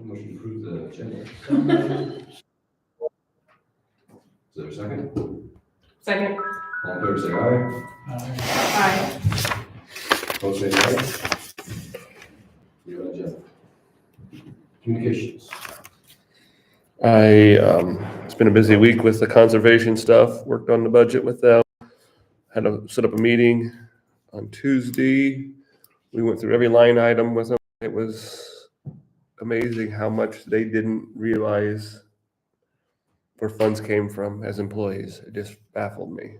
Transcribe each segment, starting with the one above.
Motion to approve the agenda. So moved. Is there a second? Second. All in favor, say aye. Aye. Opposed, say nay. You're on agenda. Communications. It's been a busy week with the conservation stuff, worked on the budget with them. Had to set up a meeting on Tuesday. We went through every line item with them. It was amazing how much they didn't realize where funds came from as employees. It just baffled me.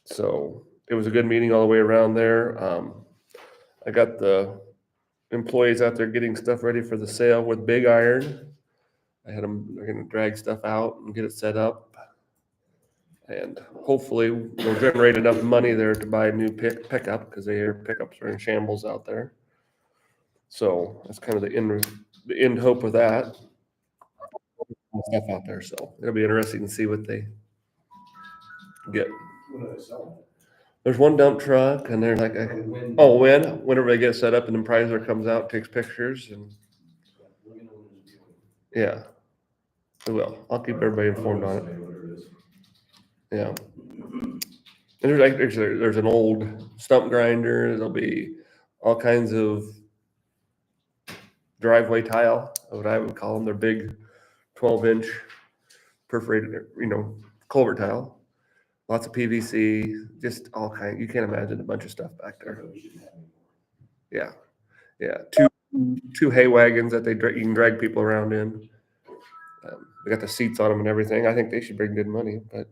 So it was a good meeting all the way around there. I got the employees out there getting stuff ready for the sale with big iron. I had them, they're gonna drag stuff out and get it set up. And hopefully we'll generate enough money there to buy a new pickup, because their pickups are in shambles out there. So that's kind of the end hope of that. Stuff out there, so it'll be interesting to see what they get. What are they selling? There's one dump truck, and they're like, whenever they get set up, and then Prizer comes out, takes pictures, and yeah, I will. I'll keep everybody informed on it. Yeah. And there's an old stump grinder. There'll be all kinds of driveway tile, what I would call them. They're big 12-inch perforated, culvert tile. Lots of PVC, just all kinds. You can't imagine a bunch of stuff back there. Yeah. Yeah. Two hay wagons that you can drag people around in. They got the seats on them and everything. I think they should bring good money, but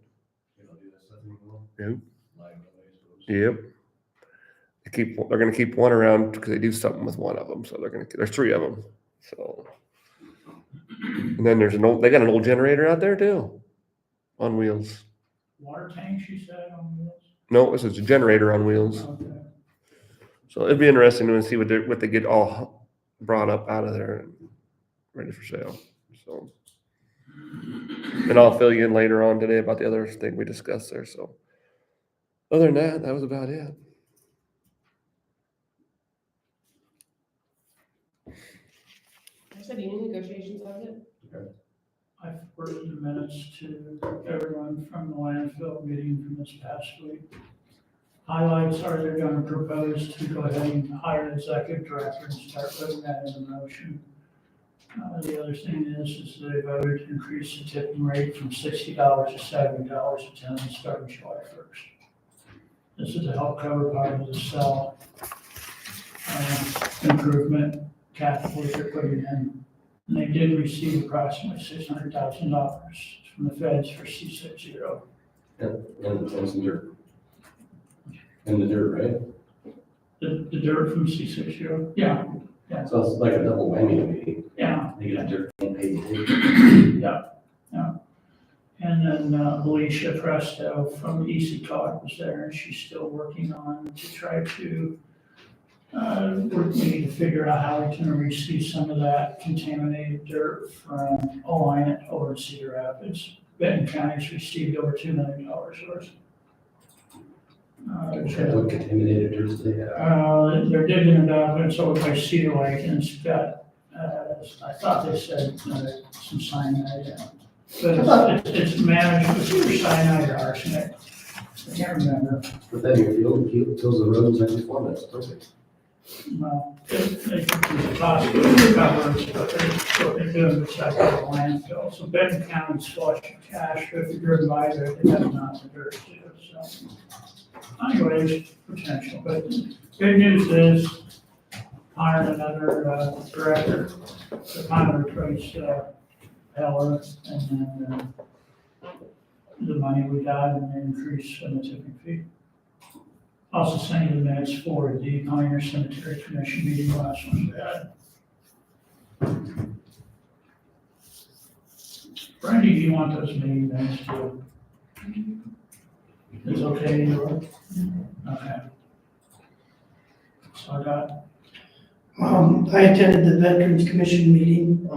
yep. They're gonna keep one around because they do something with one of them. So there's three of them. So, and then they got an old generator out there too, on wheels. Water tanks, you said, on wheels? No, this is a generator on wheels. Okay. So it'd be interesting to see what they get all brought up out of there and ready for sale. So, and I'll fill you in later on today about the other thing we discussed there. So, other than that was about it. I said union negotiations on it. I've forwarded the minutes to everyone from the landfill meeting from this past week. Highlights are they're going to propose to go ahead and hire an executive director and start putting that in the motion. The other thing is they voted to increase the tipping rate from $60 to $70 a ton starting July 1st. This is to help cover part of the cell improvement capital they're putting in. And they did receive approximately $600,000 from the feds for C60. And some dirt. And the dirt, right? The dirt from C60? Yeah. So it's like a double whammy to me. Yeah. They get dirt and pay you. Yeah. And then Alicia Presto from ECOG was there, and she's still working on to try to we need to figure out how we can receive some of that contaminated dirt from Alliant over in Cedar Rapids. Benton County's received over $2 million worth. What contaminated dirt do they have? They're digging it up, and it's over by Cedar Lake, and it's got, I thought they said some cyanide in it. But it's managed with either cyanide or arsenic. I can't remember. Put that in your field, it kills the rodents every 4 minutes, perfect. Well, they could use a possible coverage, but what they're doing is like a landfill. So Benton County's flush of cash, but if you're driven by there, they have not the dirt too, so. Anyways, potential, but good news is hired another director to kind of replace Heller, and then the money we got and the increase in the tipping fee. Also sending the minutes for the Pioneer Cemetery Commission meeting last one we had. Brandy, do you want those meeting minutes too? It's okay, you okay. So I got. I attended the Veterans Commission meeting,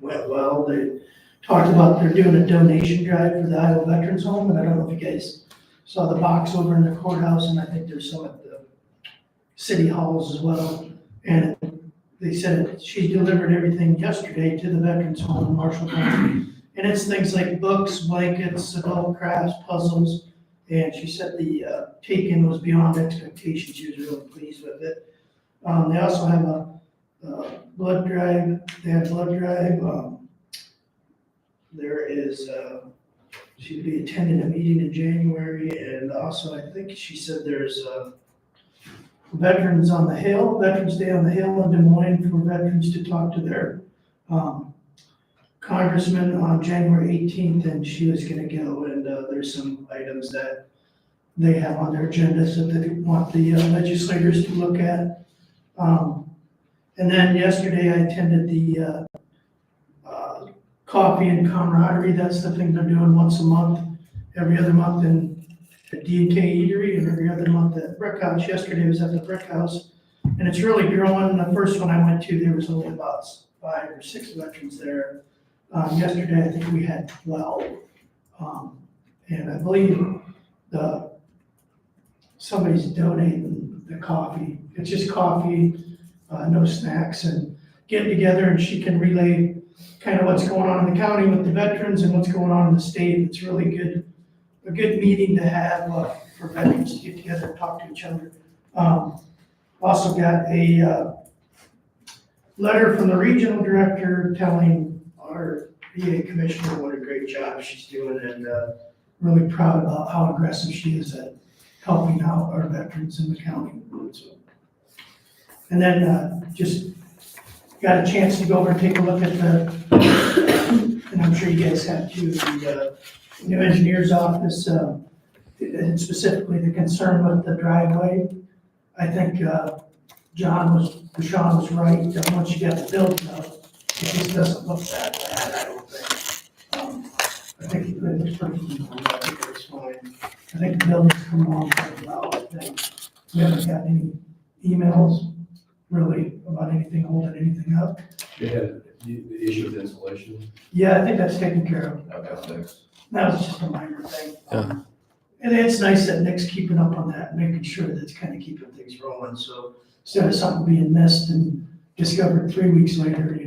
went well. They talked about they're doing a donation drive for the Iowa Veterans Home, and I don't know if you guys saw the box over in the courthouse, and I think there's some at the city halls as well. And they said she delivered everything yesterday to the veterans home in Marshall County. And it's things like books, blankets, adult crafts, puzzles. And she said the take-in was beyond expectations. She was really pleased with it. They also have a blood drive. They have blood drive. There is, she'll be attending a meeting in January. And also, I think she said there's Veterans on the Hill, Veterans Day on the Hill in Des Moines for veterans to talk to their congressman on January 18th, and she was gonna go, and there's some items that they have on their agendas that they want the legislators to look at. And then yesterday I attended the coffee and camaraderie. That's the thing they're doing once a month, every other month in at D&K Eatery, and every other month at Brick House. Yesterday was at the Brick House, and it's really growing. The first one I went to, there was only about 5 or 6 veterans there. Yesterday, I think we had 12. And I believe somebody's donating the coffee. It's just coffee, no snacks, and getting together, and she can relay kind of what's going on in the county with the veterans and what's going on in the state. It's really good, a good meeting to have for veterans to get together and talk to each other. Also got a letter from the regional director telling our VA commissioner what a great job she's doing, and really proud about how aggressive she is at helping out our veterans in the county. So, and then just got a chance to go over and take a look at and I'm sure you guys have too, the new engineer's office, and specifically the concern with the driveway. I think Deshaun was right, that once you got the building up, it just doesn't look that bad, I don't think. I think it looks pretty clean. I think it's fine. I think the building's coming along pretty well. I think we haven't got any emails really about anything holding anything up. They had the issue with insulation. Yeah, I think that's taken care of. That's fixed. That was just a minor thing. Yeah. And it's nice that Nick's keeping up on that, making sure that it's kind of keeping things rolling. So instead of something being missed and discovered 3 weeks later,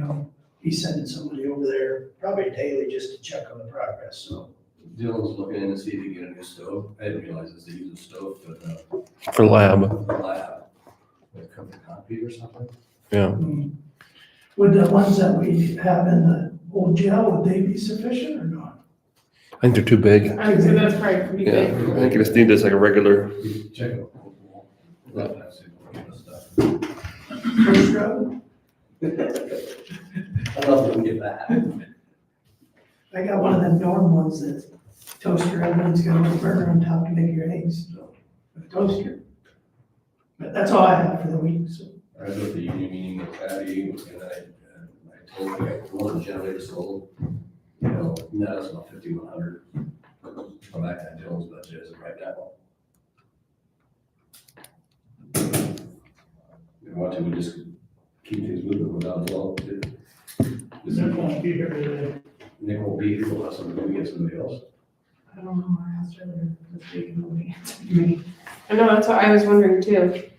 he's sending somebody over there probably daily just to check on the progress. So Dylan's looking in to see if he can get a new stove. I didn't realize it's they use a stove For lab, for lab. Like a cup of coffee or something. yeah. would the ones that we have in the old jail, would they be sufficient or not? I think they're too big. I would say that's probably pretty Yeah, big. I think you just need this like a regular. We check it. Stuff. First row? I don't know if we can get that. I got one of them dorm ones that toaster oven's got a little burner on top to make your eggs, so, a toaster. But that's all I have for the week, so. I was at the union meeting with Patty, and I told her, one of the generators sold, net us about 5,100. Come back to Dylan's budget as of right now. If we want to, we just keep things moving without Dylan. Nick won't be here today. Nick won't be here, we'll have somebody, we get somebody else. I don't know, I asked earlier this week and nobody answered me. I know, that's what I was wondering too.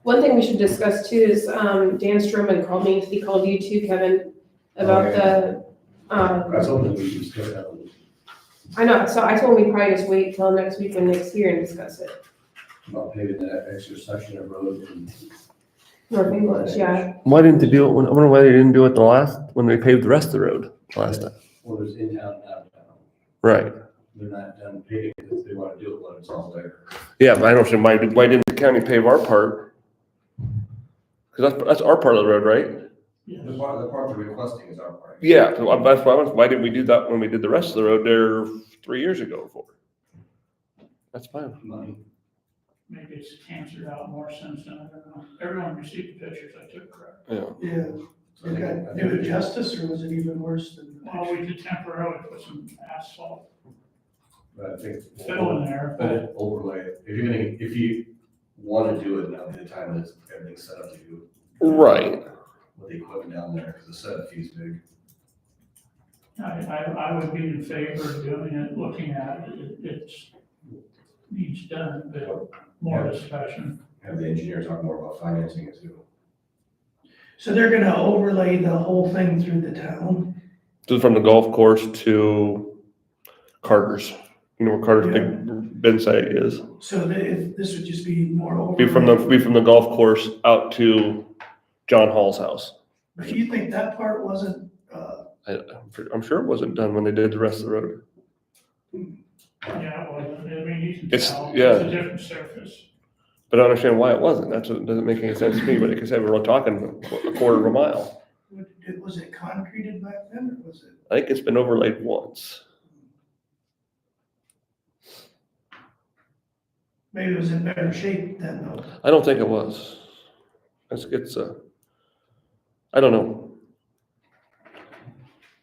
One thing we should discuss too is, Dan Stroman called me, he called you too, Kevin, about the, I was hoping we could discuss that one. I know, so I told him we probably just wait till next week when Nick's here and discuss it. About paving that extra section of road and North English, yeah. Why didn't they do it I wonder why they didn't do it when they paved the rest of the road last time? well, there's in town and out of town. Right. They're not done paving it, if they want to do it when it's all there. Yeah, but I don't understand why didn't the county pave our part? Because that's our part of the road, right? The part they're requesting is our part. Yeah, so that's why didn't we do that when we did the rest of the road there 3 years ago for? That's fine. Money. Maybe it's canceled out more since then, I don't know. Everyone received the pictures I took, correct? Yeah. Yeah. So I You think- got new justice, or was it even worse than? Well, we could temporarily put some asphalt But I think. fill in there, but Overlay, it. If you want to do it, now would be the time that everything's set up to do Right. with the equipment down there, because the setup fee's big. I would be in favor of doing it, looking at it, it's needs done, but more discussion. Have the engineer talk more about financing it too. So they're gonna overlay the whole thing through the town? So from the golf course to Carter's, you know where Carter's Yeah. big bin site is. So this would just be more overlay? Be from the golf course out to John Hall's house. But you think that part wasn't, I'm sure it wasn't done when they did the rest of the road. Yeah, well, I mean, you can It's- tell, yeah. it's a different surface. But I don't understand why it wasn't. That's what doesn't make any sense to me, but like I said, we're talking a quarter of a mile. was it concreted back then, or was it? I think it's been overlaid once. Maybe it was in better shape then, though. I don't think it was. I don't know.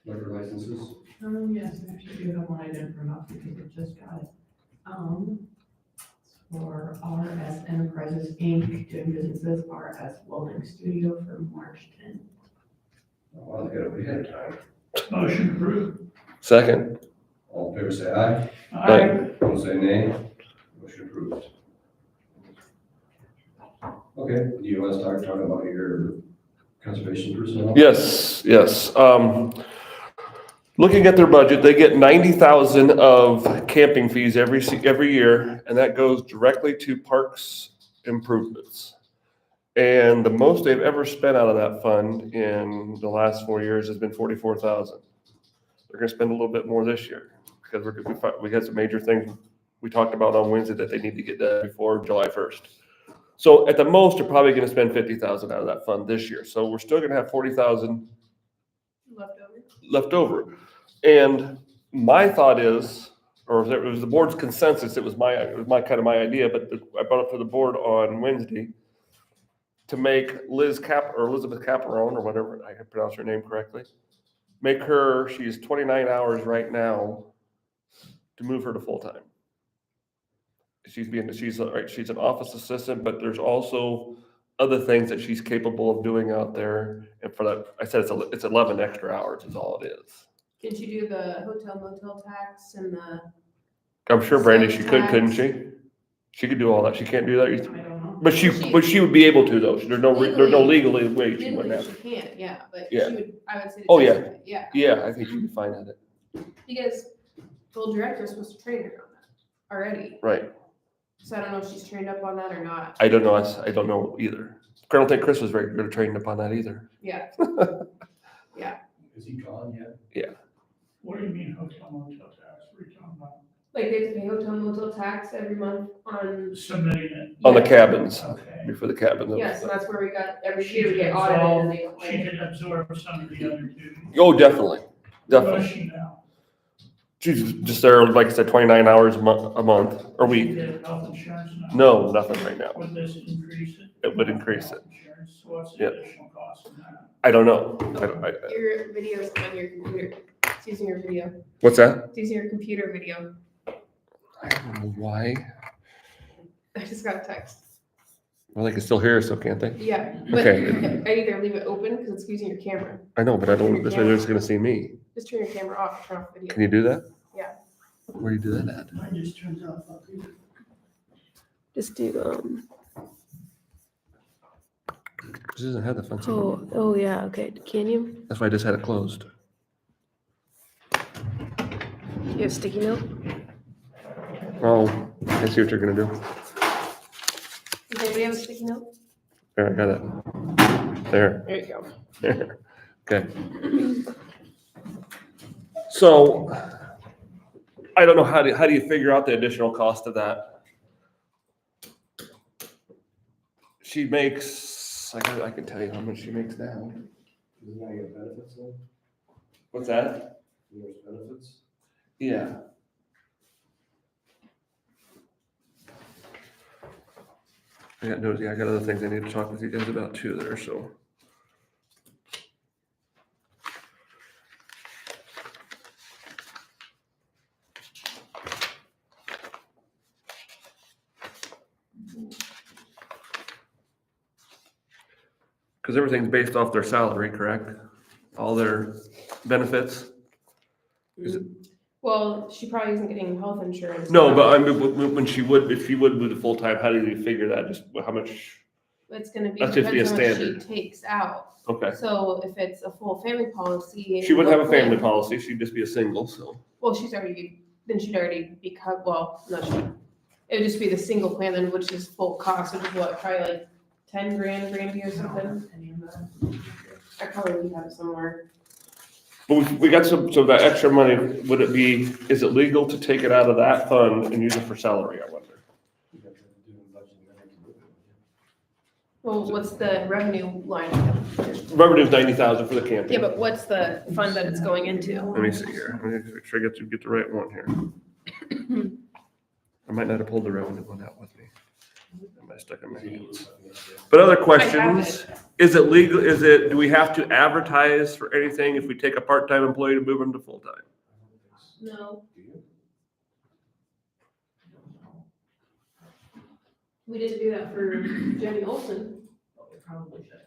Liquor licenses. Yes, I actually do have one I didn't print off because I just got it. For RS Enterprises Inc., doing business as RS Welding Studio for March 10th. Well, they got it ahead of time. Motion approved. Second, All in favor, say aye. Aye. Opposed, say nay. Motion approved. Okay, do you want to start talking about your conservation personnel? yes. Looking at their budget, they get 90,000 of camping fees every year, and that goes directly to parks improvements. And the most they've ever spent out of that fund in the last 4 years has been 44,000. They're gonna spend a little bit more this year, because we had some major things we talked about on Wednesday that they need to get done before July 1st. So at the most, they're probably gonna spend 50,000 out of that fund this year, so we're still gonna have 40,000 left over. And my thought is, or it was the board's consensus, it was my idea, but I brought it to the board on Wednesday to make Elizabeth Caperone, or whatever, I can pronounce her name correctly, she's 29 hours right now, to move her to full-time. She's an office assistant, but there's also other things that she's capable of doing out there. And for that, I said it's 11 extra hours is all it is. Can she do the hotel motel tax and the, I'm sure Brandy, she Sales could, couldn't tax. she? She could do all that. She can't do that. I don't know. But she would be able to though. There's no legally way she wouldn't legally have. she can't, yeah, but Yeah. she would, I would say. Oh, yeah. definitely, Yeah, Yeah, I think she'd be fine at it. because the old director's supposed to train her on that already, Right. so I don't know if she's trained up on that or not. I don't know. I don't know either. I don't think Chris was very good at training up on that either. Yeah, Is he gone yet? What do you mean hotel motel tax? What are you talking about? like they have to pay hotel motel tax every month on. Submitting it. On the Yeah. cabins, Okay. before the cabins. Yes, and that's where we got, every She year we could get audited and they absorb- She claim. could absorb some of the other duties. Oh, definitely. What Definitely. is she now? She's just there, like I said, 29 hours a month or She week. get health insurance now? No, nothing right now. Would this increase it? It would increase it. Health insurance, so what's Yeah. the additional cost of that? I don't know. Your video's on your computer, it's using your video, What's that? it's using your computer video. I don't know why. I just got a text. Well, they can still hear us, so can't they? Yeah, but Okay. I either leave it open because it's using your camera. I know, but I don't, this way they're just gonna see me. Just turn your camera off, turn off video. Can you do that? Yeah. Where do you do that at? Mine just turns off. Just do, This doesn't have the function. oh yeah, okay, can you? That's why I just had it closed. You have sticky note? Oh, I see what you're gonna do. Does anybody have a sticky note? There, I got it. There. There you go. There. Okay. So, I don't know, how do you figure out the additional cost of that? She makes, I can tell you how much she makes now. Doesn't that get benefits though? What's that? There's benefits? Yeah. I got other things I need to talk with you guys about too there, so. Because everything's based off their salary, correct? All their benefits? Is it- Well, she probably isn't getting health insurance. No, but I mean, if she would move to full-time, how do you figure that? Just how much, it's gonna be, That's just be a depends how much she standard. takes out. Okay. So if it's a full family policy. She wouldn't have a family plan- policy, she'd just be a single, so. Well, she'd already be well, no, it would just be the single plan then, which is full cost, which is what, probably like 10 grand, Randy, or something? I probably have it somewhere. But we got so that extra money, would it be, is it legal to take it out of that fund and use it for salary, I wonder? Well, what's the revenue line item? Revenue's 90,000 for the camping. Yeah, but what's the fund that it's going into? Let me see here, let me make sure I get the right one here. I might not have pulled the revenue one out with me. Am I stuck in my hands? But other questions, is it legal, do we have to advertise for anything if we take a part-time employee to move them to full-time? No. We didn't do that for Jenny Olson. We probably should have.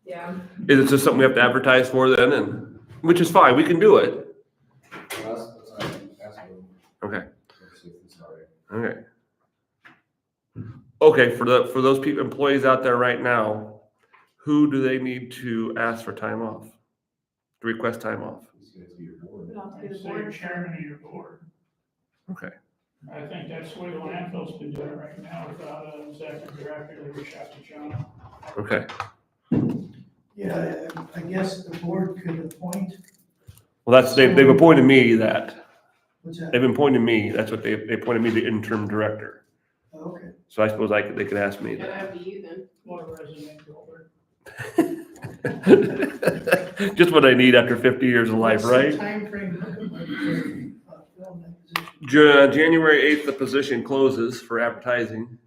Yeah. Is it just something we have to advertise for then, and, which is fine, we can do it. Okay. Okay. Okay, for those people, employees out there right now, who do they need to ask for time off? To request time off? It'll have to be I'd the say board. chairman of your board. Okay. I think that's the way the landfill's been doing right now without an executive director, they reach out to John. Okay. Yeah, I guess the board could appoint, Well, they've appointed me that. what's that? They've appointed me, that's what they appointed me the interim director. Oh, okay. So I suppose they could ask me Yeah, that. that would be you then. What a resume builder. Just what I need after 50 years of life, right? Timeframe looking like to fill that position? January 8th, the position closes for advertising.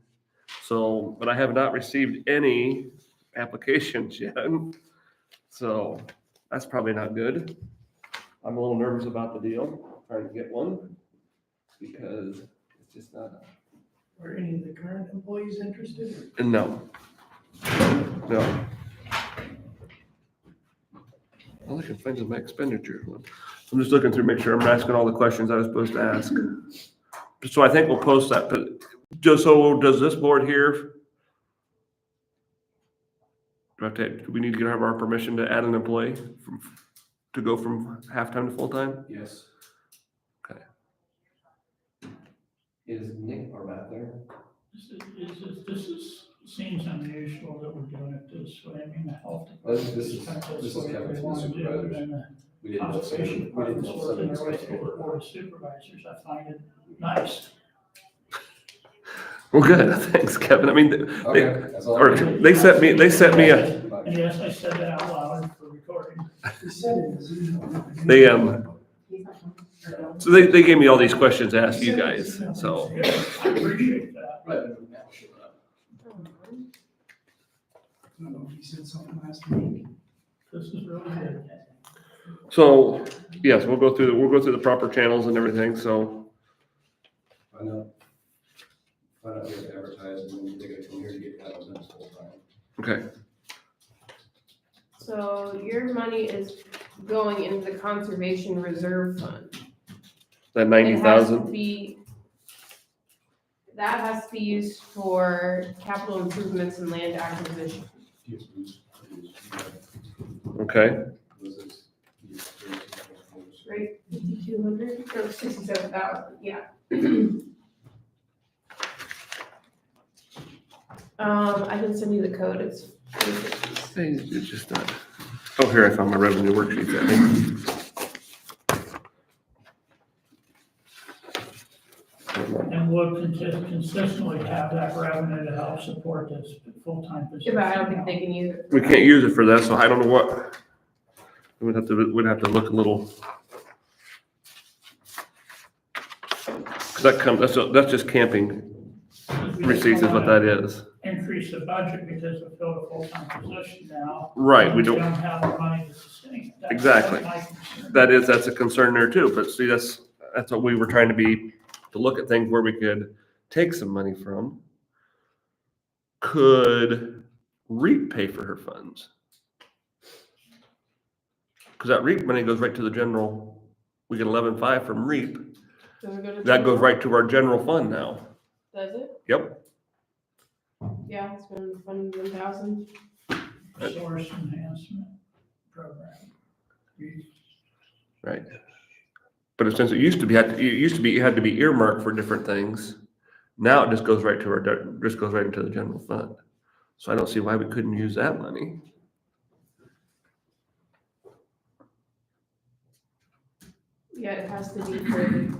So, but I have not received any applications yet. So that's probably not good. I'm a little nervous about the deal, trying to get one, because it's just not. Are any of the current employees interested? No. No. All I can find is my expenditure one. I'm just looking through, make sure I'm asking all the questions I was supposed to ask. So I think we'll post that, but just so, does this board here? Do we need to get our permission to add an employee to go from half-time to full-time? Yes. Okay. Is Nick or Matt there? This seems unusual that we're doing it this way. I mean, the health This department. is- kind of this does is what Kevin's they want to do, supervisors. and the We didn't know conservation somebody, we didn't department's know working somebody their way was through the over. board of supervisors. I find it nice. Well, good, thanks, Kevin. I mean, Okay, that's all. or they sent me a, And yes, I said that out loud for recording. He said it was, you know. they, He's not home. so they gave me all these questions to ask you guys, so. Yeah, I appreciate that. Right, Matt will show up. I don't know if he said something last week. This is really good. So, yes, we'll go through the proper channels and everything, so. Find out we have to advertise and then they gotta come here to get that done full time. Okay, So your money is going into the conservation reserve fund. that It 90,000, has to be- That has to be used for capital improvements and land acquisition. Yes, please. okay, Was this- yes, Right, 5,200, or 67,000, yeah. I can send you the code, it's. it's just not, oh, here, I found my revenue worksheet, I think. And we'll consistently have that revenue to help support this full-time Yeah, position. but I don't think they can use it. We can't use it for that, so I don't know what, we'd have to look a little. Cause that's just camping receipts is what that is. Increase the budget because we filled a full-time position now. Right, we We don't, don't have the money to sustain it. Exactly. My concern. that's a concern there too, but see, that's what we were trying to look at things where we could take some money from. Could REAP pay for her funds? Cause that REAP money goes right to the general, we get 11.5 from REAP, Does it go to that goes general? right to our general fund now. Does it? Yep. Yeah, it's been fun, 1,000. Source enhancement program. Right. But since it used to be, it had to be earmarked for different things. Now it just goes right to just goes right into the general fund. So I don't see why we couldn't use that money. Yeah, it has to be for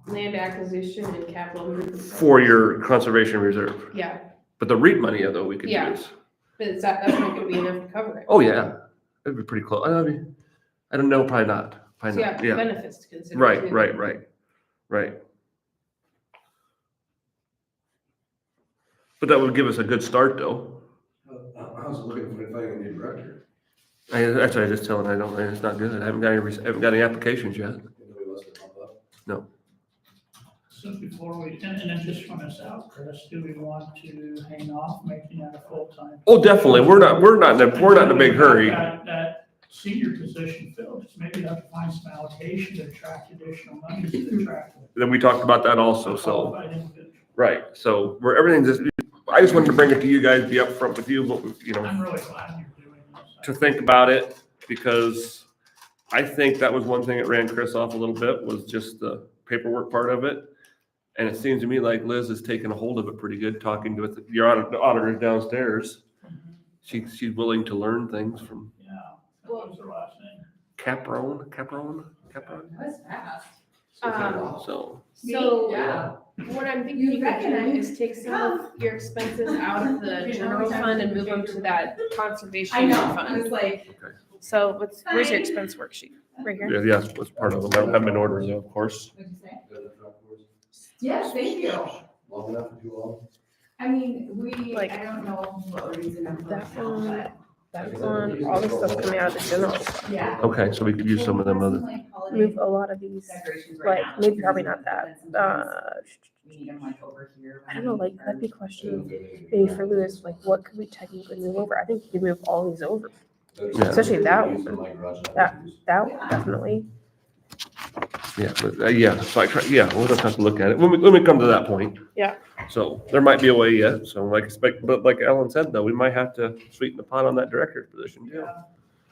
land acquisition and capital improvement. For your conservation reserve. Yeah, But the REIT money, though, we could Yeah. use. but that's not gonna be enough to cover it. Oh, yeah. It'd be pretty close. I don't know, probably not. So Probably yeah, not. Yeah. benefits to consider Right, too. right. But that would give us a good start, though. How's it looking for finding a new director? That's what I was just telling, it's not good. I haven't got any applications yet. Nobody wants to bump up? So before we, and then just run us out, Chris, do we want to hang off making that a full-time? Oh, definitely. We're not in a big hurry. That senior position filled, because maybe you have to find some allocation to attract additional money to attract. Then we talked about that also, so, qualified individual. right. So I just wanted to bring it to you guys, be upfront with you, I'm really glad you're doing this. to think about it, because I think that was one thing that ran Chris off a little bit, was just the paperwork part of it. And it seems to me like Liz has taken a hold of it pretty good, talking to your auditors downstairs. She's willing to learn things from Yeah, what was her last name? Caprone. That was fast. So, So Yeah. what I'm thinking you could do is take some of your expenses out of the general fund and move them to that conservation fund. like. So where's your expense worksheet? Right here? yeah, that's part of them. I don't have them in order though, of course. What'd you say? Got the truck for us? Yes, thank you. Long enough or too long? I mean, Like, I don't know what reason I'm. That one, that one, all this stuff's coming out of the general. Yeah. Okay, so we could use some of them other. Move a lot of these, Decorations right like, now. maybe probably not that. We need them like over here. I don't know, like, that'd be a question maybe for Lewis, like, what could we technically move over? I think you could move all these over. Yeah. Especially that Use one. my garage and That- use. That one, definitely. Yeah, but, yeah, so we'll just have to look at it when we come to that point. Yeah. So there might be a way yet, so but like Ellen said, though, we might have to sweeten the pot on that director's position too.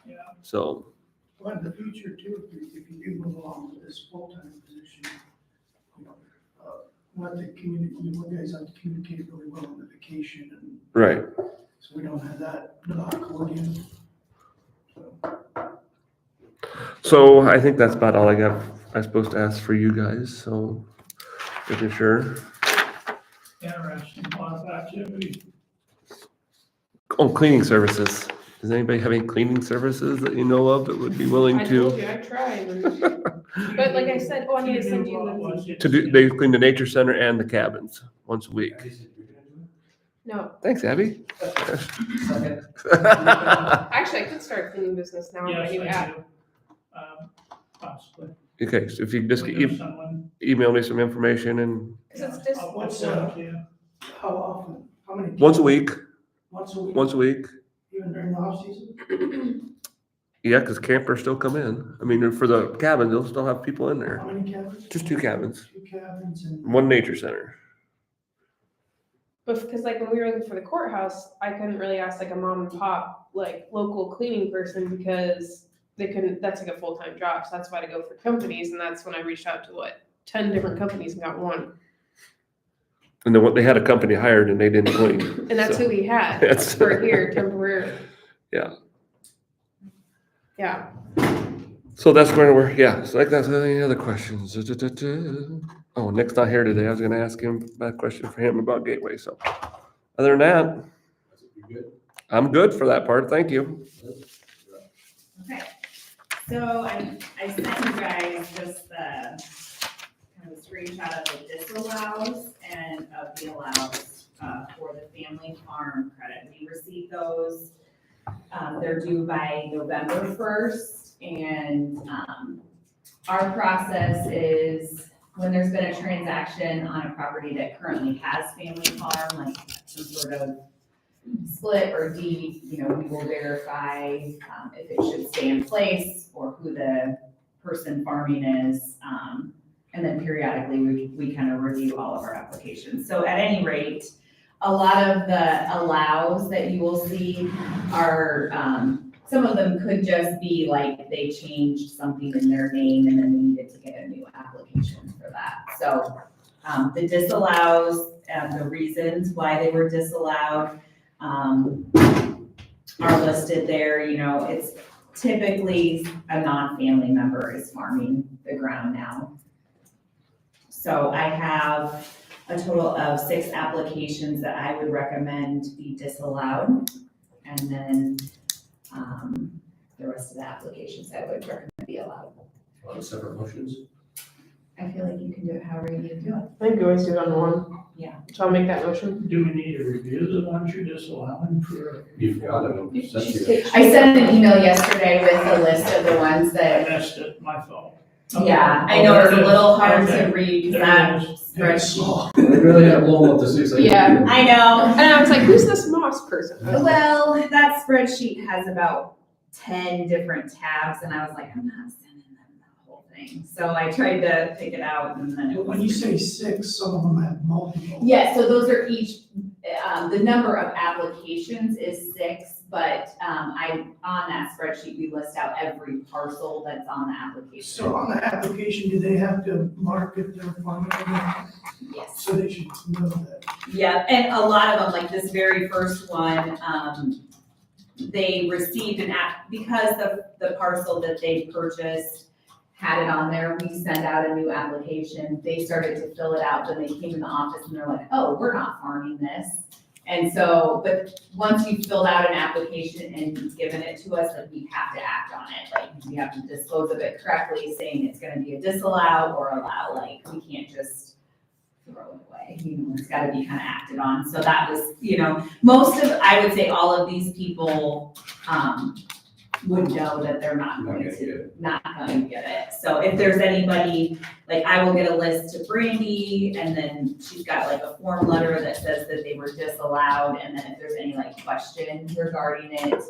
Yeah. So, Well, in the future too, if you do move along with this full-time position, let the community, you guys have to communicate really well on the vacation, and right, so we don't have that debacle again. so I think that's about all I'm supposed to ask for you guys, so making sure. Interesting, a lot of activity. Oh, cleaning services. Does anybody have any cleaning services that you know of that would be willing I told to? you, I tried. But like I said, I need to send you Lindsay. They clean the nature center and the cabins once a week. Abby said you're gonna do No, Thanks, Abby. it? Second. actually, I could start a cleaning business now. Yes, I need I app. do. Possibly. Okay, so if you just We know someone. email me some information and Cause it's just, I'll What's, send it to you. How often, how many? once a week, Once a week? once a week. Even during the off-season? Yeah, because campers still come in. I mean, for the cabins, they'll still have people in there. How many cabins? Just 2 cabins, Two cabins and. one nature center. but because like when we were looking for the courthouse, I couldn't really ask like a mom and pop, like local cleaning person because they couldn't, that's like a full-time job. So that's why to go for companies. And that's when I reached out to 10 different companies and got one. And then they had a company hired and they didn't clean. And that's So, who we had That's- for here temporarily. Yeah. Yeah. So that's where we're, yeah, so like that's any other questions? Oh, Nick's not here today. I was gonna ask him a question for him about Gateway, so. Other than that, You good? I'm good for that part. Thank you. Okay, so I sent you guys just the kind of a screenshot of the disallows and of the allows for the family farm credit. We received those. They're due by November 1st, and our process is when there's been a transaction on a property that currently has family farm, like some sort of split or deed, we will verify if it should stay in place or who the person farming is. And then periodically, we kind of review all of our applications. So at any rate, a lot of the allows that you will see are, some of them could just be like they changed something in their name and then we needed to get a new application for that. So, the disallows and the reasons why they were disallowed, are listed there. You know, it's typically a non-family member is farming the ground now. So I have a total of 6 applications that I would recommend be disallowed. And then, the rest of the applications I would recommend be allowed. On separate motions. I feel like you can do it however you need to do it. I think we always do it on one. Yeah. So I'll make that motion. Do we need to review the ones you're disallowing for? You've got them. I sent an email yesterday with a list of the ones I that, missed it, my fault. yeah, I know it's a little hard to Okay. read, because There that it is. spreadsheet. They really have blown up the 6. Yeah. I know. And I was like, who's this Moss person? Well, that spreadsheet has about 10 different tabs, and I was like, I'm not sending them the whole thing. So I tried to pick it out, and then it When was. you say 6, some of them have multiple. Yeah, so those are each, the number of applications is 6, but on that spreadsheet, we list out every parcel that's on the application. So on the application, do they have to mark if they're farming or not? Yes. So they should know that. Yeah, and a lot of them, like this very first one, they received an app, because the parcel that they purchased had it on there, we sent out a new application. They started to fill it out, then they came in the office and they're like, oh, we're not farming this. And so, but once you've filled out an application and given it to us, like we have to act on it. Like we have to dispose of it correctly, saying it's gonna be a disallow or allow, like we can't just throw it away. You know, it's gotta be kind of acted on. So that was, you know, most of, I would say all of these people, would know that they're not going to get it. So if there's anybody, like I will get a list to Brandy, and then she's got like a form letter that says that they were disallowed, and then if there's any like question regarding it.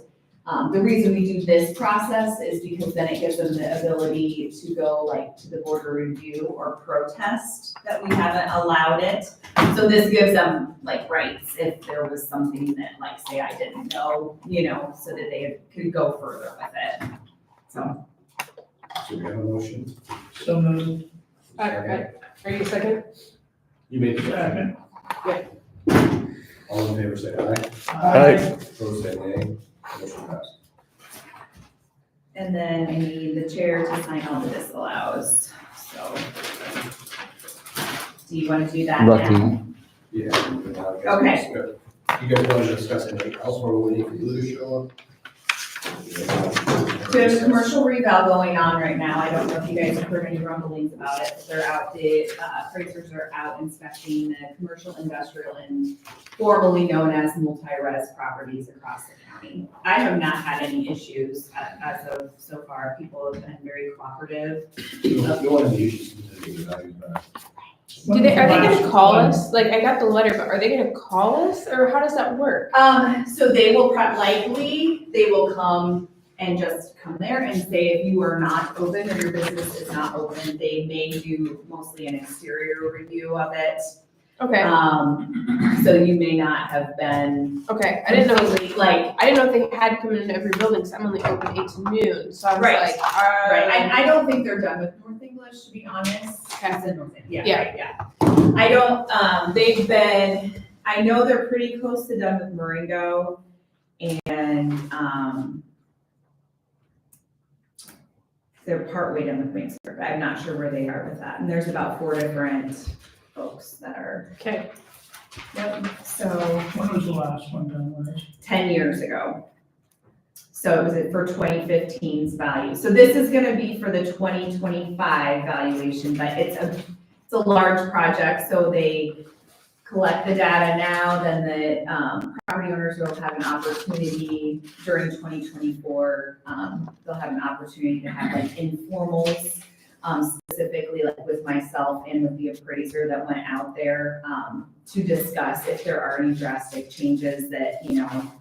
The reason we do this process is because then it gives them the ability to go like to the board of review or protest that we haven't allowed it. So this gives them like rights if there was something that like, say I didn't know, you know, so that they could go further with it. So. So we have a motion. So moved. Are you second? You made the Second. All in favor, say aye. Aye. Opposed, say nay. Motion passed. And then I need the chair to sign all the disallows, so. Do you want to do that now? Lucky. Yeah. Okay. You guys want to discuss anything else or we need to do to show up? So there's a commercial reval going on right now. I don't know if you guys have heard any rumblings about it. They're out, the appraisers are out inspecting the commercial, industrial, and formerly known as multi-res properties across the county. I have not had any issues as of so far. People have been very cooperative. You don't want any issues with the values back. Are they gonna call us? Like, I got the letter, but are they gonna call us, or how does that work? So they will likely, they will come and just come there and say if you are not open or your business is not open, they may do mostly an exterior review of it. Okay, So you may not have been okay, I didn't know, like, I didn't know if they had to come into every building, because I'm only open 8 to noon, so I was Right. like, right, I don't think they're done with North English, to be honest. Okay. It's in North English. Yeah, Yeah. right, yeah. I don't, they've been, I know they're pretty close to done with Marengo, and, they're partway done with Mainsburg. I'm not sure where they are with that. And there's about 4 different folks that are, okay, yep, so When was the last one done with? 10 years ago. So it was for 2015's value. So this is gonna be for the 2025 valuation, but it's a large project, so they collect the data now, then the property owners will have an opportunity during 2024, they'll have an opportunity to have like informals, specifically like with myself and with the appraiser that went out there, to discuss if there are any drastic changes that, you know,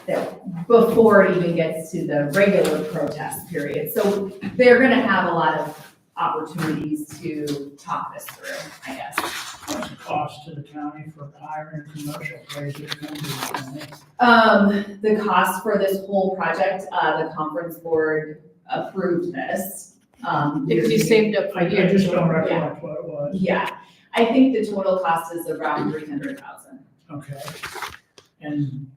that before it even gets to the regular protest period. So they're gonna have a lot of opportunities to talk this through, I guess. What's the cost to the county for hiring a commercial appraiser? The cost for this whole project, the conference board approved this. If you saved up I for years. just don't recollect what it was. Yeah, I think the total cost is around 300,000. Okay. And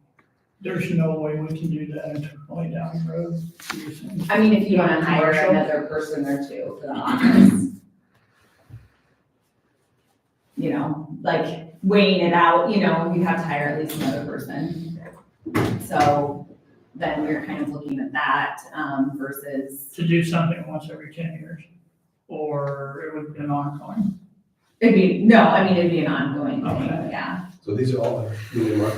there's no way we can do that internally down the road? Do you think? I mean, if you wanna hire Commercial? another person or two for the office. You know, like weighing it out, you know, you have to hire at least another person. So then you're kind of looking at that, versus, To do something once every 10 years? Or it would be an ongoing? it'd be an ongoing thing, Okay. yeah. So these are all, you can mark,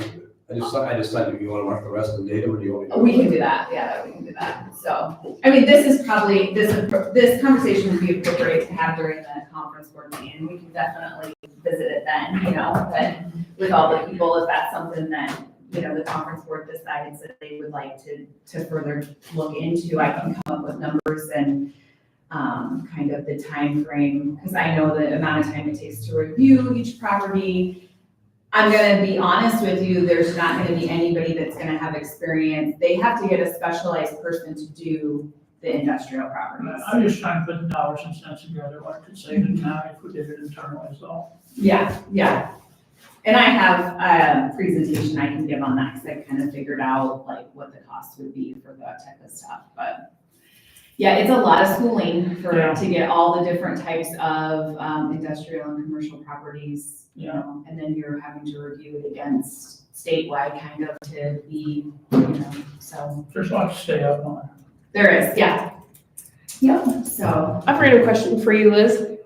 I just signed, you wanna mark the rest of the data, or do you want me to? We can do that, yeah, we can do that. So, I mean, this is probably, this conversation would be appropriate to have during the conference board meeting. We can definitely visit it then, you know, but with all the people, if that's something that, you know, the conference board decides that they would like to further look into, I can come up with numbers and kind of the time frame, because I know the amount of time it takes to review each property. I'm gonna be honest with you, there's not gonna be anybody that's gonna have experience. They have to get a specialized person to do the industrial properties. I'm just trying to put the dollars and cents together, what it could save the county if we did it internally as well. Yeah, yeah. And I have a presentation I can give on that, because I kind of figured out like what the cost would be for that type of stuff, but yeah, it's a lot of schooling to get all the different types of industrial and commercial properties, you know, and then you're having to review it against statewide kind of to be, you know, so. There's a lot to stay up on. There is, yeah. Yep, so. I've a question for you, Liz.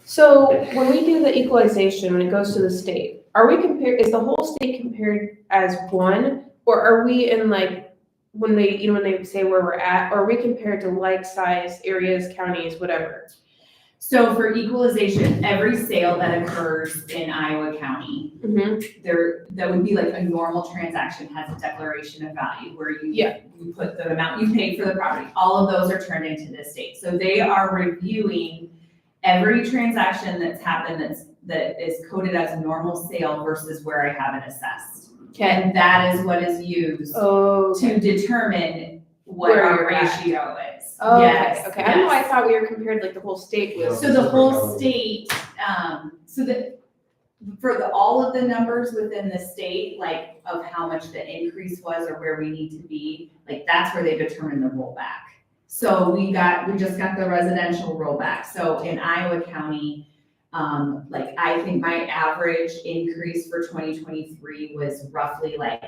So when we do the equalization, when it goes to the state, is the whole state compared as one? Or are we in like, when they say where we're at, or are we compared to like size areas, counties, whatever? So for equalization, every sale that occurs in Iowa County, that would be like a normal transaction has a declaration of value where you put the amount you paid for the property. All of those are turned into the state. So they are reviewing every transaction that's happened that is coded as a normal sale versus where I have it assessed. Okay. And that is what is used to determine what Where our you're at. ratio is. Oh, Yes, okay. I don't know, I yes. thought we were compared, like the whole state was. So the whole state, all of the numbers within the state, like of how much the increase was or where we need to be, like that's where they determine the rollback. So we just got the residential rollback. So in Iowa County, like I think my average increase for 2023 was roughly like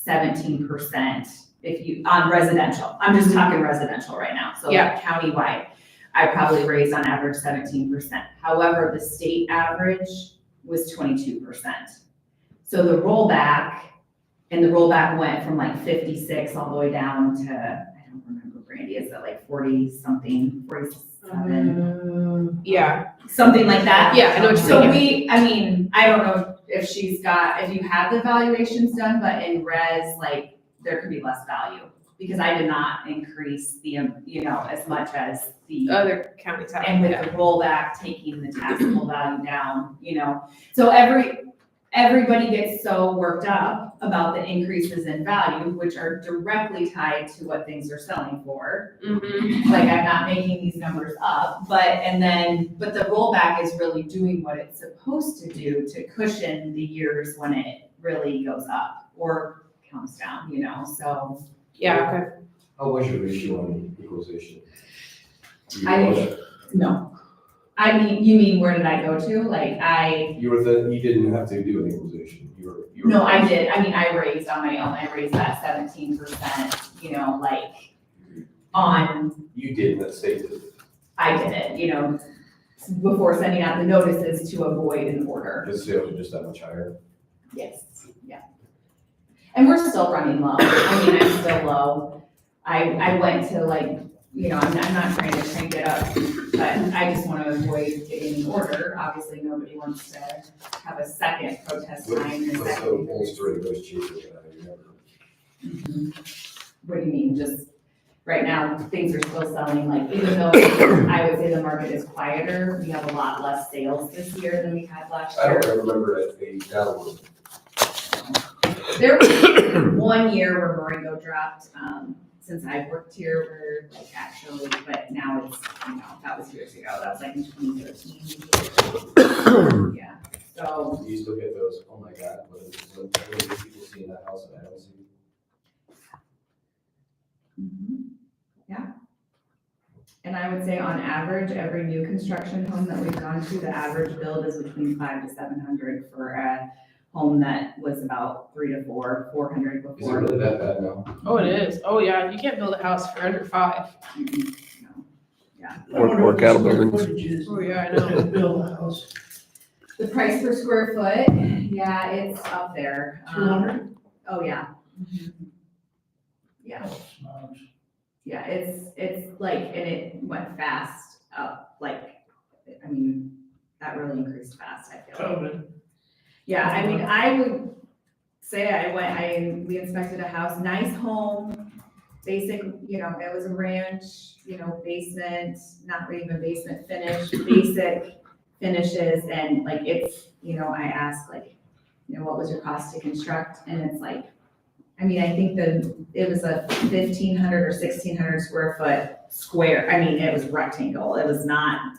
17%. On residential, I'm just talking residential right now. So like countywide, I probably raised on average 17%. However, the state average was 22%. So the rollback went from like 56 all the way down to, I don't remember, Brandy, is that like 40 something, 47? Yeah. Something like that. Yeah, I know what you're saying. So I don't know if you have the valuations done, but in res, like, there could be less value, because I did not increase the, as much as the Other counties have. and with the rollback, taking the taxable value down, So everybody gets so worked up about the increases in value, which are directly tied to what things are selling for. Like, I'm not making these numbers up, but the rollback is really doing what it's supposed to do to cushion the years when it really goes up or comes down, so. Yeah, okay. How was your ratio on equalization? No. You mean, where did I go to? Like, You didn't have to do an equalization, you were. no, I did. I raised on my own. I raised that 17%, like on, You did, that state did. I did it, before sending out the notices to avoid an order. The sales are just that much higher. Yes, yeah. And we're still running low. I'm still low. I went to like, I'm not trying to crank it up, but I just want to avoid getting an order. Obviously, nobody wants to have a second protest time. What's the whole story negotiation? What do you mean? Just right now, things are still selling, like, even though I would say the market is quieter, we have a lot less sales this year than we had last I year. don't remember it being downward. There was one year where Marengo dropped, since I've worked here, where like actually, but now it's, that was years ago, that was like in 2013. Yeah, so, You still get those, oh my God, what do people see in that house that I don't see? yeah. And I would say on average, every new construction home that we've gone to, the average build is between 500 to 700 for a home that was about 300 to 400 Is it before. really that bad now? Oh, it is. Oh, yeah, you can't build a house for under 5. No. Yeah. I wonder Or what the cattle square buildings. footage is Oh, yeah, I to know. build a house. The price per square foot, yeah, it's up there. 200? Oh, yeah. Yeah. Yeah, it's like, and it went fast up, like, I mean, that really increased fast, I feel like. COVID. Yeah, I mean, I would say we inspected a house, nice home, basic, it was a ranch, basement, not even basement finish, basic finishes, and like, it's, I asked like, what was your cost to construct? And it's like, I mean, I think it was a 1,500 or 1,600 square foot square. I mean, it was rectangle. It was not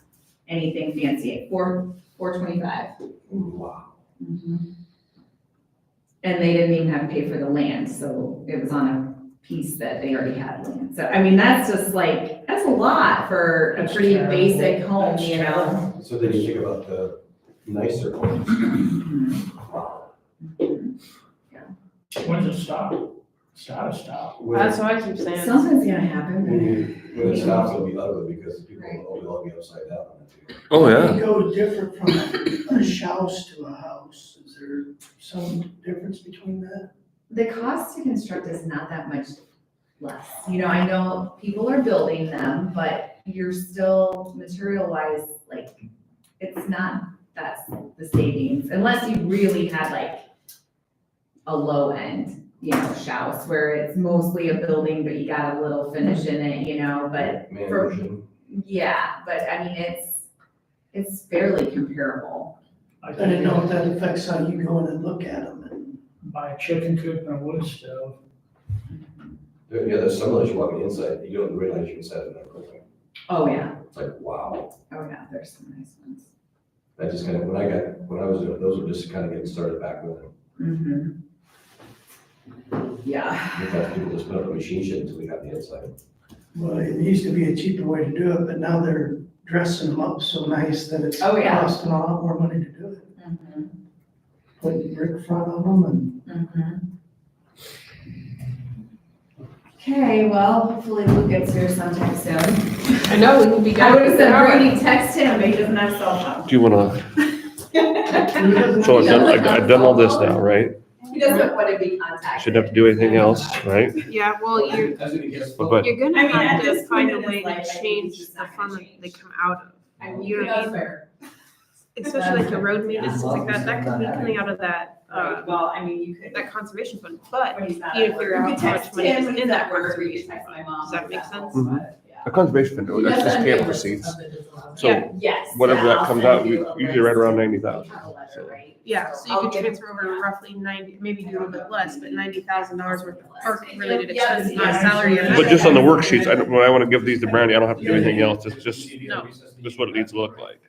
anything fancy. 425. Wow. And they didn't even have to pay for the land, so it was on a piece that they already had land. So, I mean, that's just like, that's a lot for a That's pretty terrible. basic home, That's terrible. So then you think about the nicer homes. Wow. When does it stop? It's gotta stop. That's what I keep saying. Something's gonna happen. When it stops, it'll be ugly because people will be upside down on it too. Oh, How do yeah. you go different from a house to a house? Is there some difference between that? The cost to construct is not that much less. I know people are building them, but you're still material-wise, like, it's not, that's the savings, unless you really had like a low end, house where it's mostly a building, but you got a little finish in it, but Mansion. yeah, but I mean, it's fairly comparable. I didn't know if that affects how you go in and look at them. Buy a chicken coop and a wood stove. Yeah, there's some that you walk inside, you don't realize you're inside of that building. Oh, yeah. It's like, wow. Oh, yeah, there's some nice ones. That just kind of, when I was doing, those were just kind of getting started back then. Yeah. We thought people just put up a machine shit until we got the inside. Well, it used to be a cheaper way to do it, but now they're dressing them up so nice that it's Oh, yeah. costing a lot more money to do it. Putting brick front on them Okay, well, hopefully Luke gets here sometime soon. I know, we can be I done. would have said, Brady, text him, but he doesn't have cell phone. Do you want to, so I've done all this now, right? He doesn't want to be contacted. Shouldn't have to do anything else, right? Yeah, well, you're As it gets. But you're I gonna mean, at have this to find a point in way his life, I to think change he's just the not gonna fund that they change. come out of. I mean, You know what I mean? fair. Especially like the road maintenance, things like that, that could be coming out of that, Right, well, I mean, you could. that conservation fund, but When he's not you at need to figure work. out You could how much text money him is when in he's that at work, or you conservation could text my fund. mom. Does that like make sense? helps, but, yeah. A conservation fund, He that's just doesn't camp do it. receipts. So Yeah. Yes. whatever yeah, that I'll comes send out, you a usually right list. around You 90,000. have a letter, right? Yeah, so you I'll could get- transfer over roughly 90, maybe do a little bit less, but $90,000 worth of park-related Yeah, expenses, yeah. not salary. or But just on the nothing. worksheets, I want to give these to Brandy, I don't have to do anything else, it's just No. what it needs to look like.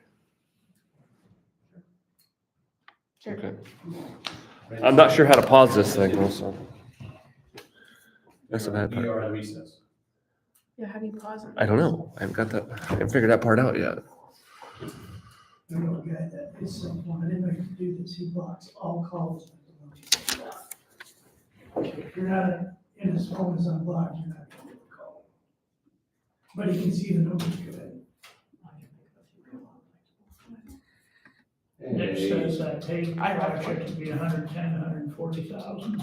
Sure. Okay. I'm not sure how to pause this thing also. That's a bad We part. are on recess. Yeah, how do you pause it? I don't know, I haven't got that, I haven't figured that part out yet. I know a guy that is someone, I didn't know you could do this, he blocks all calls. If you're not in his phone is unblocked, you're not gonna get a call. But he can see the numbers good. Nick says that pay project would be 110, 140,000.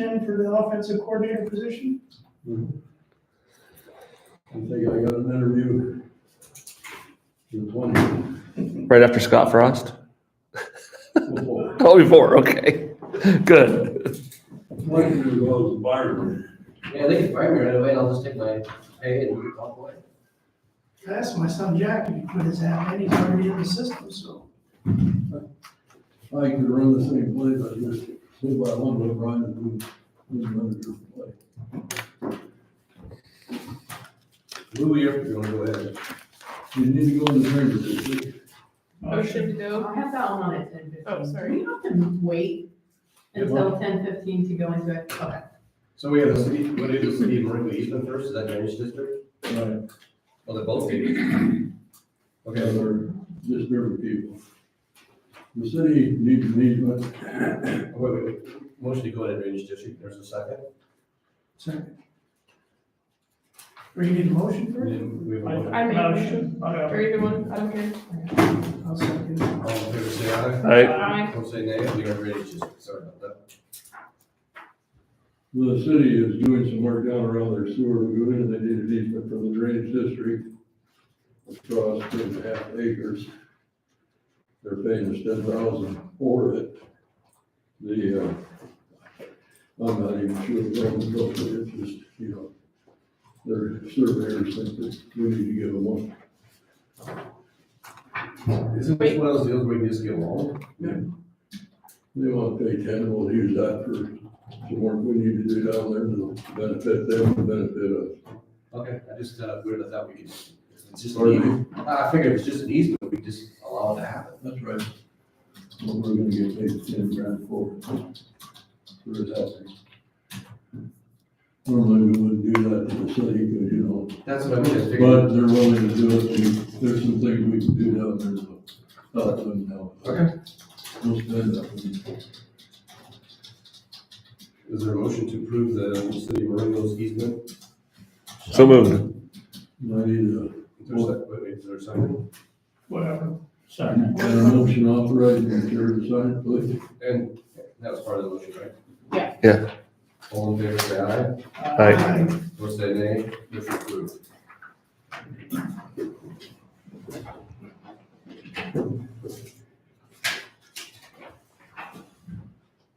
application in for the offensive coordinator position? I think I got an interview. With one Right after Scott Frost? before. Oh, before, okay. Good. One interview was Byron. Yeah, they can fire me right away, and I'll just take my pay and walk away. I asked my son Jack if he put his app in, he's already in the system, so. I could run the same place, I just stay by one with Brian and who's another different play. Lou, you wanna go ahead? You need to go in the trainer district. Motion to go. I have that one on at 10:15. Oh, sorry. Do you have to wait until 10:15 to go into it? Okay. So we have the city, what is the city of Marin easement first, is that drainage district? Right, Well, they're both cities. okay, Okay, they're just different people. The city needs an easement. wait, motion to go ahead drainage district, there's a second. Second. Or you need a motion And first? then we have a motion. I made a motion. Okay. Or either one, I don't care. I'll second. All in favor, say aye. Aye. Aye. Don't say nay, we are drainage district, sorry about that. The city is doing some work down around their sewer lagoon, and they need an easement from the drainage district across 2.5 acres. They're paying us $10,000 for it. I'm not even sure the wrong result, but it's just, their surveyors think that we need to give them one. Isn't this one of those deals where you just get along? They want to pay 10, we'll use that for some work we need to do down there to benefit them and benefit us. Okay, I just, weird, I thought we could, it's just, Pardon I figured it's just an easement, we just allow it to happen. That's right. Well, we're gonna get paid $10,000 for his house. Normally, we wouldn't do that to the city, because, That's what I mean, I figured. but they're willing to do it, and there's some things we can do down there, so thought it wouldn't help. Okay. We'll spend that. Is there a motion to approve the city of Maringo's easement? So moved. I need a, Is there a second? Whatever, second. a motion authorizing the chair to sign, please. And that was part of the motion, right? Yeah. Yeah. All in favor, say aye. Aye. Opposed, say nay. Motion approved.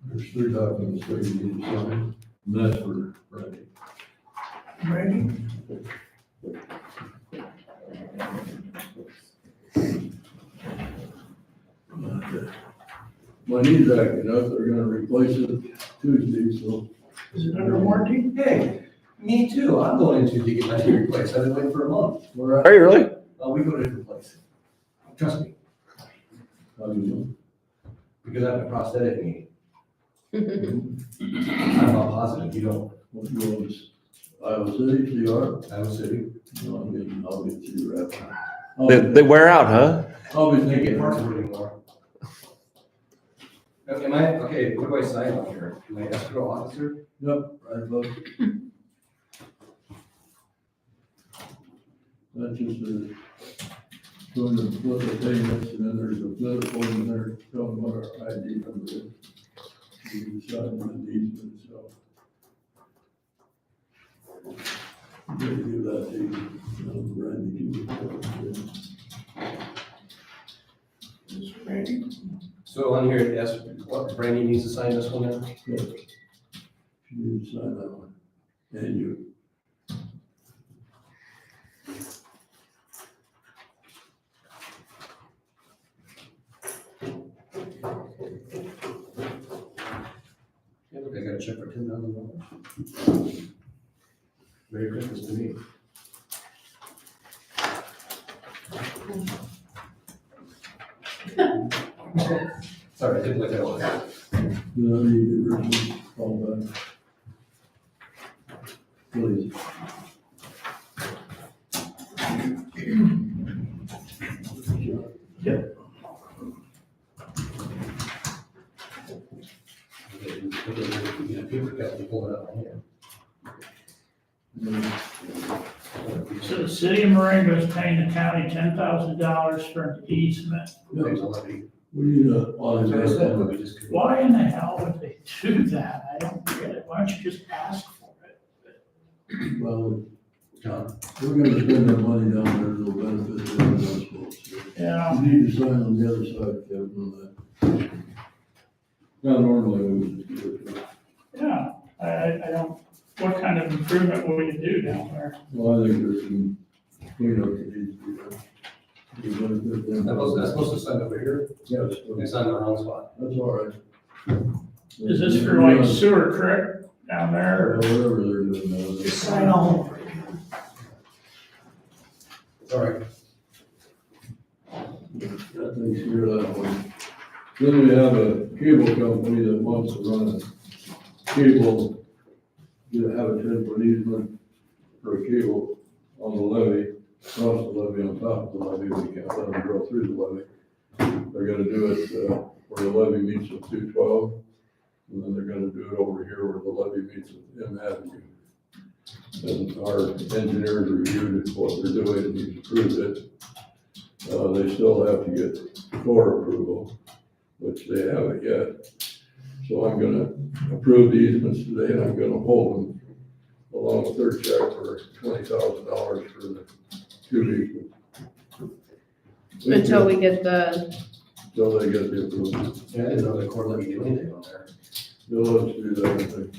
There's 3 documents there you need to sign, and that's for Friday. Ready? My knee's acting up, they're gonna replace it Tuesday, so. Is it under warranty? Hey, me too. I'm going to get my knee replaced. I've been waiting for a month. We're Are you really? We go to a different place. Trust me, How do you because I have a prosthetic knee. know? I'm not positive, you don't. What you want is Iowa City, CR? Iowa City. No, I'll get you wrapped. They wear out, huh? I'll be Can't get thinking, parts for it anymore. Am I, okay, what do I sign on here? Am I escrow officer? yep, right, look. That's just a, going to flip the payments, and then there's a flip form in there, telling what our ID number is. You can sign on the easement, so. I'm gonna do that to you, Randy, you. Is it ready? So on here, it asks, what, Brandy needs to sign this one now? You need to sign that one, and you. Yeah, look, I got a check for $10,000. Merry Christmas to me. Sorry, I didn't look at it. No, you do, Richard, call back. Please. Paper cut, you pull it up on here. So the city of Marengo is paying the county $10,000 for an easement. Thanks, Levy. We need a, That's what I said, but we just couldn't. Why in the hell would they do that? I don't get it. Why why don't you just ask for it? Well, John? we're gonna spend that money down there, it'll benefit them, I suppose. Yeah, You need to sign on the other side, Kevin, on that. Now, normally we would just do it. yeah, I don't, what kind of improvement will you do down there? Well, I think there's some cleanup that needs to be done. You benefit them. That's supposed to sign over here? Yes, They signed the wrong spot. that's all right. Is this for like sewer correct down Or there? or- whatever they're doing now. Just sign all over it. All right. That takes care of that one. Then we have a cable company that wants to run a cable, you have a 10-foot easement for a cable on the levee, across the levee, on top of the levee, we can't let them go through the levee. They're gonna do it, where the levee meets at 212, and then they're gonna do it over here where the levee meets at M Avenue. And our engineers reviewed what they're doing, and he's approved it. They still have to get Corps approval, which they haven't yet. So I'm gonna approve the easements today, and I'm gonna hold them along with their check for $20,000 for the 2 easements. Until we get the, Until they get the approval. Yeah, I didn't know the court let you do anything on there. They'll let us do that, I think.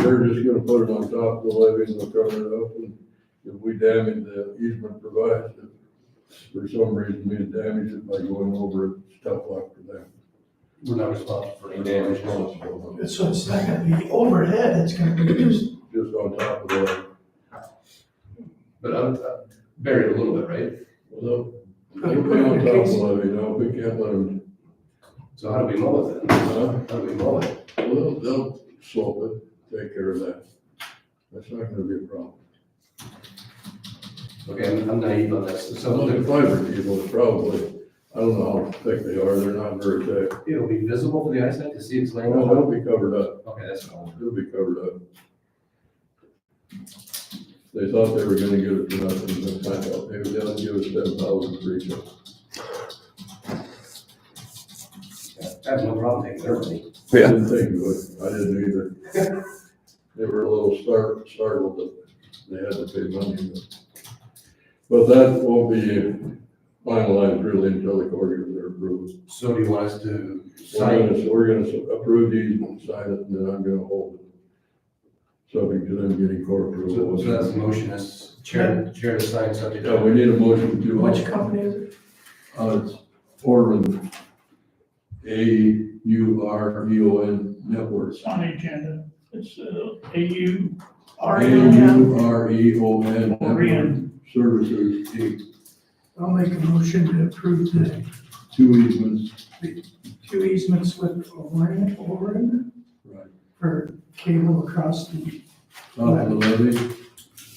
They're just gonna put it on top of the levee and they'll cover it up, and if we damage the easement provides, if for some reason we damage it by going over it, it's tough luck for them. We're not responsible for any damage. So it's not gonna be overhead, it's gonna be just, Just on top of the levee. But I'm buried a little bit, right? Well, they'll put it on top of the levee, no, we can't let them, So how do we mow it then? How do we mow it? well, they'll slope it, take care of that. That's not gonna be a problem. Okay, I'm naive on this. Some of the fiber people probably, I don't know how thick they are, they're not very thick. It'll be visible for the eyesight to see it's laying Well, on. they'll be covered up, Okay, that's fine. it'll be covered up. They thought they were gonna get it for nothing, but I thought maybe they'll give us 10,000 for each of them. I have no problem taking their money. I didn't think of it, I didn't either. They were a little startled that they had to pay money, but that won't be finalized really until the court gives their approval. So do you want us to sign? We're gonna approve these and sign it, and then I'm gonna hold it. Subject to them getting court approval. So that's the motion, as chair to sign subject. Yeah, we need a motion to. which company is it? It's Orland, AUREON Networks. It's on the agenda. It's AU. AUREON Network Orion. Services, Inc. I'll make a motion to approve the 2 easements. 2 easements with Orion Right. for cable across the, Top of the levy,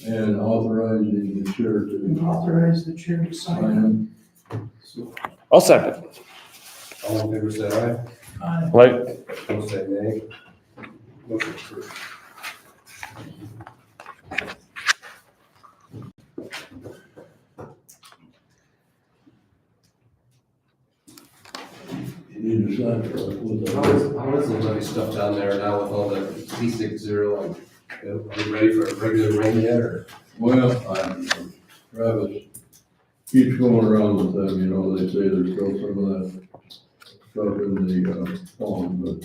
and authorizing the chair and to authorize the chair to sign sign them. I'll second. All in favor, say aye. it. Like, Opposed, say nay. Motion approved. You need to sign for us with How is the levy stuff down there now with all the C60? Like, are we ready for a regular rain yet, or? Well, Travis keeps going around with them, you know, they say there's still some of that stuff in the pond, but,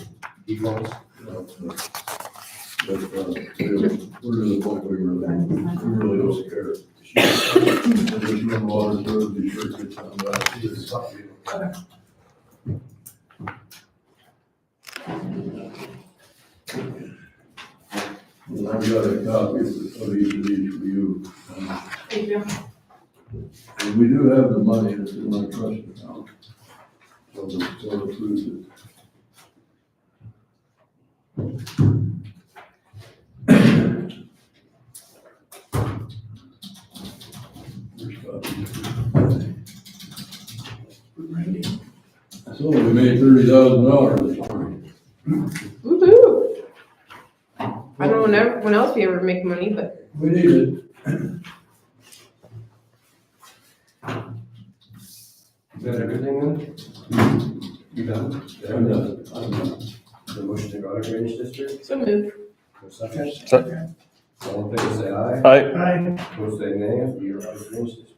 Equals? you know, we're to the point we really don't care. There's no water, so be sure to get some back. And I've got a copy of each of these for you. thank you. And we do have the money that's in my trust account. So the court approves it. There's copies. So we made $30,000 this morning. Woo-hoo. I don't know when else we ever make money, but We need it. Is that everything then? You done? I'm done. The motion to go out of drainage district, So moved. for a second. So- All in favor, say aye. Aye. Opposed, say nay. We are out of drainage district.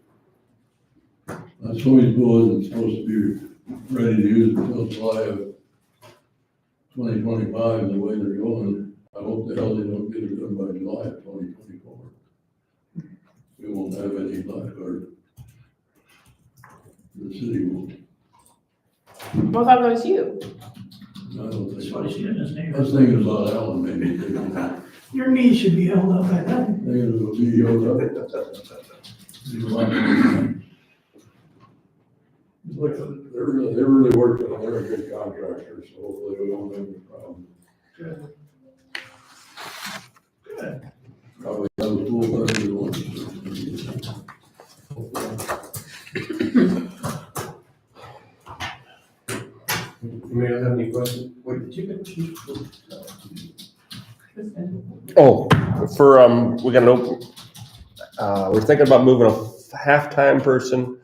That swimming pool isn't supposed to be ready to use until July of 2025, the way they're going. I hope the hell they don't get it done by July of 2024. We won't have any lifeguard. The city will, Well, that was you. I don't That's think. what he's getting his name. I was thinking about Alan maybe. Thinking Your knees should be held up by then. it would be held up. Look, they're really working, they're a good contractor, so hopefully we won't have any problem. Good. Probably have a pool for everyone. Anybody else have any questions? Wait, did you mention? Oh, we got an open, we're thinking about moving a half-time person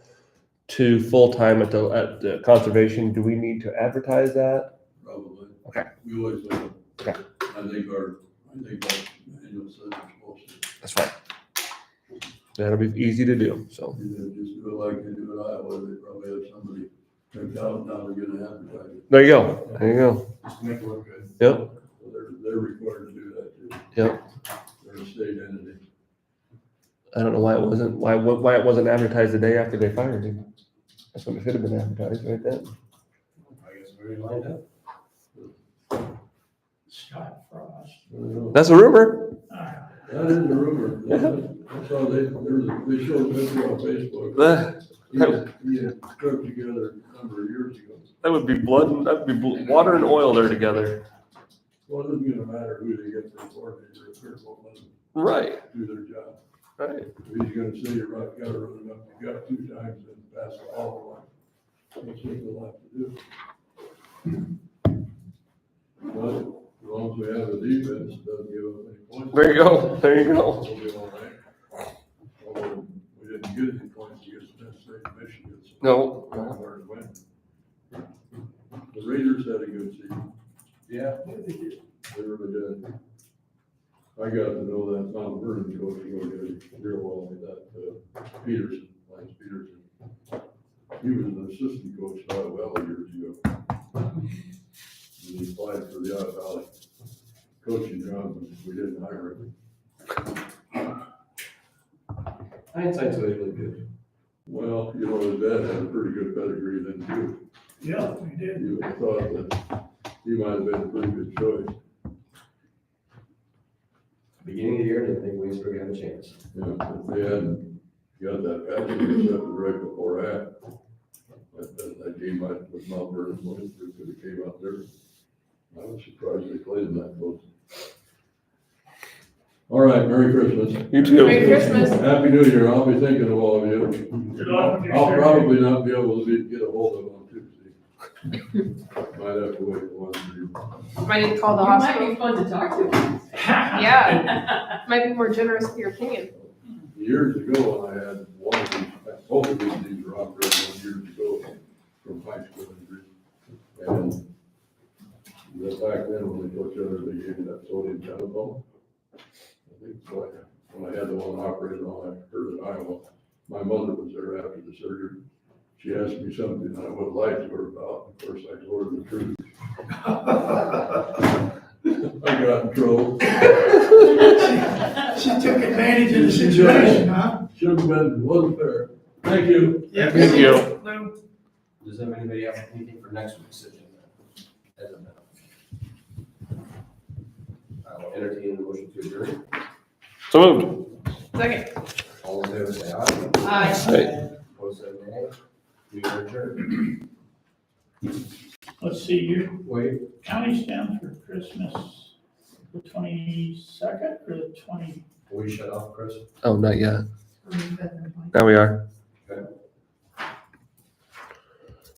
to full-time at the conservation. Do we need to advertise that? Probably. Okay. We always will. Okay. I think our manual says we're supposed to. That's fine. That'll be easy to do, so. Just do it like they do in Iowa, they probably have somebody picked out, now they're gonna advertise it. There you go, there you go. Just to make it look good. Yep, So they're required to do that too. Yep. They're a state entity. I don't know why it wasn't advertised the day after they fired him. That's when it should have been advertised right then. I guess we're lined up. Scott Frost. I don't know. That's a rumor. That is a rumor. That's how they showed a picture on Facebook. That He had scrubbed together a number of years ago. would be water and oil there together. Well, it isn't gonna matter who they get for coordinator, if they're going to Right, do their job. right. If he's gonna say you're right, gotta run it up, you got 2 times and pass the ball line. That's what they'll have to do. But as long as we have a defense, it doesn't give up any points. There you go, there you go. We'll be all right. Although we didn't get any points against Penn State and Michigan. So No. where to win. The Raiders had a good season. Yeah. They really did. I got to know that Tom Vernon coach real well like that, Peterson, Lance Peterson. He was an assistant coach at Iowa Valley years ago. And he applied for the Iowa Valley coaching job, but we didn't hire him. Hindsight's always really good. Well, you know, his dad had a pretty good pedigree then too. Yeah, we did. You would have thought that he might have been a pretty good choice. Beginning of the year, I didn't think Waynesburg had a chance. Yeah, if they hadn't got that package accepted right before that game with Mount Vernon, Williamsburg could have came out there. I was surprised they played in that close. All right, Merry Christmas. You too. Merry Christmas. Happy New Year. I'll be thinking of all of you. Good luck with your I'll surgery. probably not be able to get a hold of on Tuesday. Might have to wait for one of you. Might need to call the You might hospital. be fun to talk to. Yeah, might be more generous with your opinion. Years ago, when I had one of these, both of these were operated on years ago from high school injuries. And back then, when they took other, they gave me that sodium channel. I think so, when I had the one operated on, I heard in Iowa, my mother was there after the surgery. She asked me something that I would like to her about. Of course, I told her the truth. I got in trouble. She took advantage of the situation, huh? Should have been, wasn't fair. Thank you. Thank you. Does anybody have anything for next week's agenda? As of now. I will entertain the motion to adjourn. So moved. Second. All in favor, say aye. Aye. Hey. Opposed, say nay. We are adjourned. Let's see, your Wait, county stands for Christmas, the 22nd or the 20? will we shut off, Chris? Oh, not yet. Now we are.